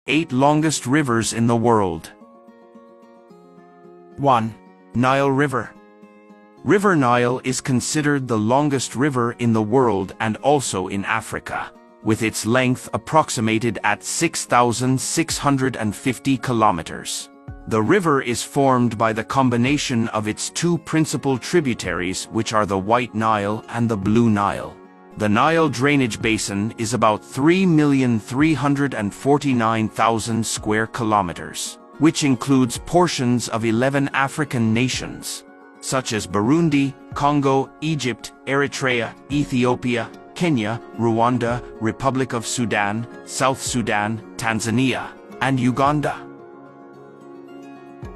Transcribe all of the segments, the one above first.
8 longest rivers in the world. 1. Nile River. River Nile is considered the longest river in the world and also in Africa, with its length approximated at 6,650 kilometers. The river is formed by the combination of its two principal tributaries, which are the White Nile and the Blue Nile. The Nile drainage basin is about 3,349,000 square kilometers, which includes portions of 11 African nations, such as Burundi, Congo, Egypt, Eritrea, Ethiopia, Kenya, Rwanda, Republic of Sudan, South Sudan, Tanzania, and Uganda.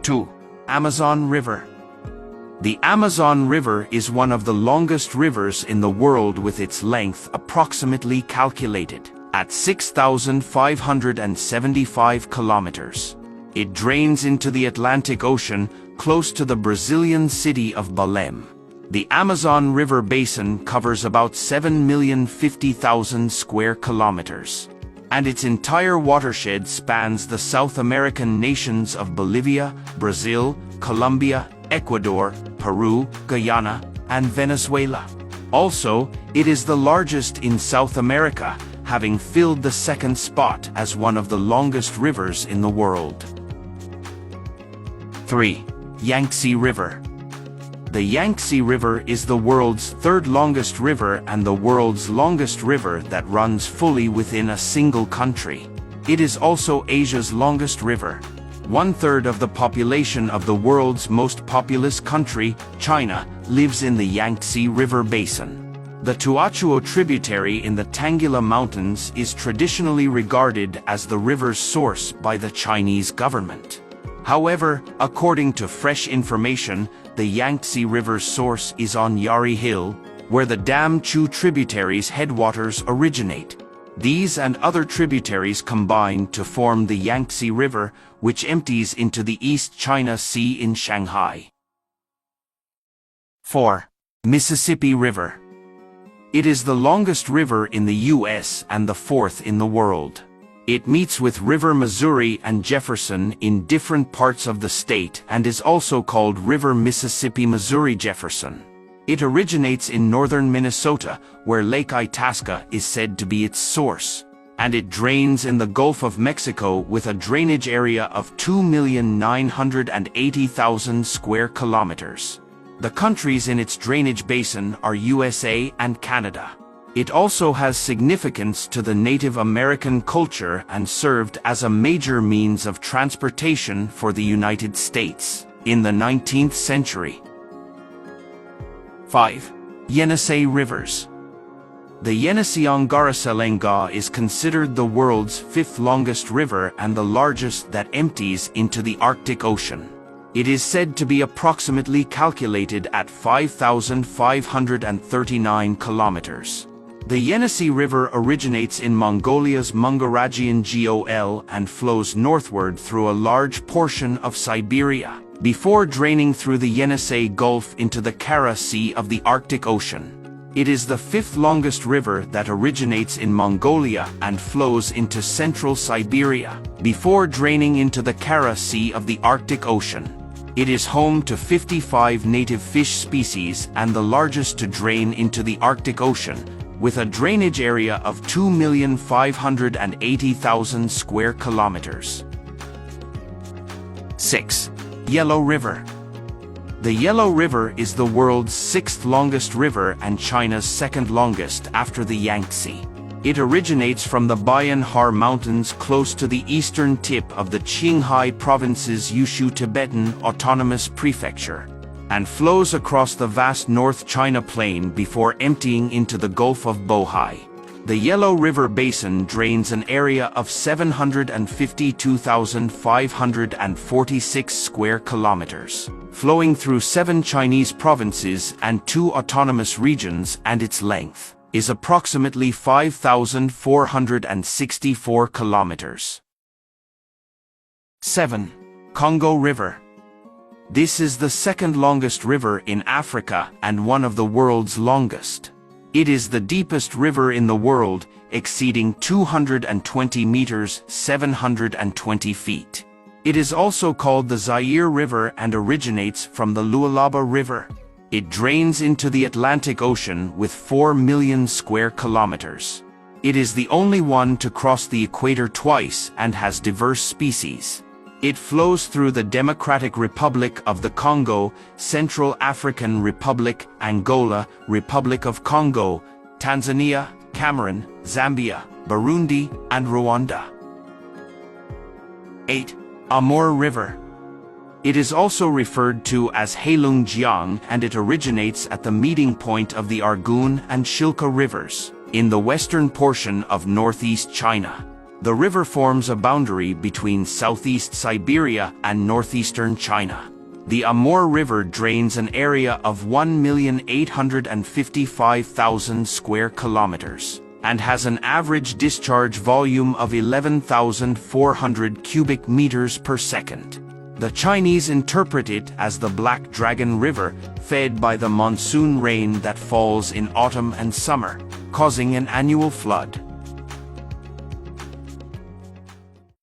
2. Amazon River. The Amazon River is one of the longest rivers in the world, with its length approximately calculated at 6,575 kilometers. It drains into the Atlantic Ocean close to the Brazilian city of Belém. The Amazon River basin covers about 7,050,000 square kilometers, and its entire watershed spans the South American nations of Bolivia, Brazil, Colombia, Ecuador, Peru, Guyana, and Venezuela. Also, it is the largest in South America, having filled the second spot as one of the longest rivers in the world. 3. Yangtze River. The Yangtze River is the world's third longest river and the world's longest river that runs fully within a single country. It is also Asia's longest river. 1/3 of the population of the world's most populous country, China, lives in the Yangtze River basin. The Tuachuo tributary in the Tangila Mountains is traditionally regarded as the river's source by the Chinese government. However, according to fresh information, the Yangtze River's source is on Yari Hill, where the Dam-Chu tributary's headwaters originate. These and other tributaries combine to form the Yangtze River, which empties into the East China Sea in Shanghai. 4. Mississippi River. It is the longest river in the U.S. and the fourth in the world. It meets with River Missouri and Jefferson in different parts of the state and is also called River Mississippi-Missouri-Jefferson. It originates in northern Minnesota, where Lake Itasca is said to be its source, and it drains in the Gulf of Mexico with a drainage area of 2,980,000 square kilometers. The countries in its drainage basin are USA and Canada. It also has significance to the Native American culture and served as a major means of transportation for the United States in the 19th century. 5. Yenisei Rivers. The Yenisei-Angara-Selenga is considered the world's fifth longest river and the largest that empties into the Arctic Ocean. It is said to be approximately calculated at 5,539 kilometers. The Yenisei River originates in Mongolia's Mungaragian Gol and flows northward through a large portion of Siberia, before draining through the Yenisei Gulf into the Kara Sea of the Arctic Ocean. It is the fifth longest river that originates in Mongolia and flows into central Siberia, before draining into the Kara Sea of the Arctic Ocean. It is home to 55 native fish species and the largest to drain into the Arctic Ocean, with a drainage area of 2,580,000 square kilometers. 6. Yellow River. The Yellow River is the world's sixth longest river and China's second longest after the Yangtze. It originates from the Bayan-Har Mountains close to the eastern tip of the Qinghai Province's Yushu Tibetan Autonomous Prefecture, and flows across the vast North China Plain before emptying into the Gulf of Bohai. The Yellow River Basin drains an area of 752,546 square kilometers, flowing through 7 Chinese provinces and 2 autonomous regions, and its length is approximately 5,464 kilometers. 7. Congo River. This is the second longest river in Africa and one of the world's longest. It is the deepest river in the world, exceeding 220 meters, 720 feet. It is also called the Zaire River and originates from the Lualaba River. It drains into the Atlantic Ocean with 4 million square kilometers. It is the only one to cross the equator twice and has diverse species. It flows through the Democratic Republic of the Congo, Central African Republic, Angola, Republic of Congo, Tanzania, Cameroon, Zambia, Burundi, and Rwanda. 8. Amur River. It is also referred to as Heilongjiang, and it originates at the meeting point of the Argun and Shilka rivers, in the western portion of northeast China. The river forms a boundary between southeast Siberia and northeastern China. The Amur River drains an area of 1,855,000 square kilometers and has an average discharge volume of 11,400 cubic meters per second. The Chinese interpret it as the Black Dragon River, fed by the monsoon rain that falls in autumn and summer, causing an annual flood.